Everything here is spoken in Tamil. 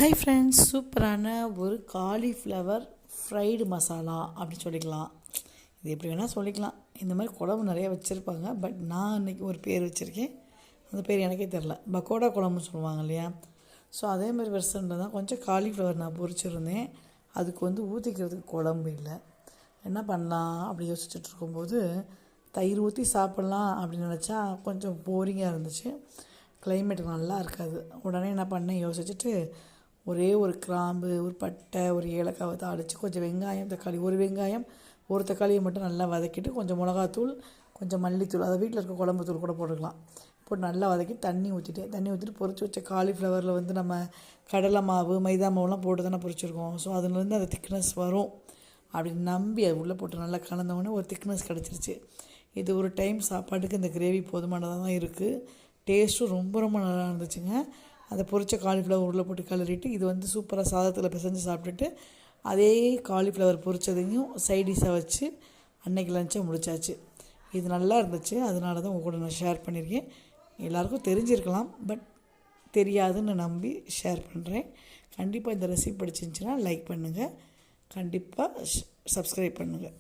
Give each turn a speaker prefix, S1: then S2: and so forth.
S1: ஹாய் ஃப்ரெண்ட்ஸ், சூப்பரான ஒரு காலிஃப்ளவர் ஃப்ரைடு மசாலா அப்படின்னு சொல்லிக்கலாம். இது எப்படி வேணால் சொல்லிக்கலாம். இந்த மாதிரி குழம்பு நிறையா வச்சுருப்பாங்க. பட் நான் இன்றைக்கி ஒரு பேர் வச்சுருக்கேன். அந்த பேர் எனக்கே தெரில. பக்கோடா குழம்புன்னு சொல்லுவாங்க இல்லையா? ஸோ அதேமாதிரி வெர்ஷனில் தான் கொஞ்சம் காலிஃப்ளவர் நான் பொரிச்சிருந்தேன். அதுக்கு ஊற்றிக்கிறதுக்கு குழம்பு இல்லை. என்ன பண்ணலாம் அப்படி யோசிச்சுட்டு இருக்கும்போது தயிர் ஊற்றி சாப்பிட்லாம் அப்படின்னு நினச்சா கொஞ்சம் போரிங்காக இருந்துச்சு. கிளைமேட் நல்லா இருக்காது. உடனே என்ன பண்ணேன் யோசிச்சுட்டு ஒரே ஒரு கிராம்பு, ஒரு பட்டை, ஒரு ஏலக்காவை தாளித்து கொஞ்சம் வெங்காயம், தக்காளி, ஒரு வெங்காயம் ஒரு தக்காளியை மட்டும் நல்லா வதக்கிட்டு கொஞ்சம் மிளகாத்தூள், கொஞ்சம் மல்லித்தூள், அதை வீட்டில் இருக்க குழம்பு தூள் கூட போட்டுக்கலாம், போட்டு நல்லா வதக்கி தண்ணி ஊற்றிட்டு பொரிச்சு வச்ச காலிஃப்ளவரில் நம்ம கடலை மாவு, மைதா மாவுலாம் போட்டு தானே பொரிச்சிருக்கோம். ஸோ அதுலேருந்து அந்த திக்னஸ் வரும் அப்படின்னு நம்பி அது உள்ளே போட்டு நல்லா கலந்தவொடனே ஒரு திக்னஸ் கிடச்சிருச்சு. இது ஒரு டைம் சாப்பாட்டுக்கு இந்த கிரேவி போதுமானதாக தான் இருக்குது. டேஸ்ட்டும் ரொம்ப ரொம்ப நல்லா இருந்துச்சுங்க. அதை பொரிச்ச காலிஃப்ளவர் உள்ளே போட்டு கிளறிட்டு இது சூப்பராக சாதத்தில் பிசைஞ்சு சாப்பிட்டுட்டு அதே காலிஃப்ளவர் பொரிச்சதையும் சைடிஷாக வச்சு அன்னைக்கு லஞ்சை முடிச்சாச்சு. இது நல்லா இருந்துச்சு. அதனால தான் உங்கள் கூட நான் ஷேர் பண்ணியிருக்கேன். எல்லாேருக்கும் தெரிஞ்சிருக்கலாம், பட் தெரியாதுன்னு நம்பி ஷேர் பண்ணுறேன். கண்டிப்பாக இந்த ரெசிபி பிடிச்சிருந்துச்சின்னா லைக் பண்ணுங்கள், கண்டிப்பாக சப்ஸ்கிரைப் பண்ணுங்கள்.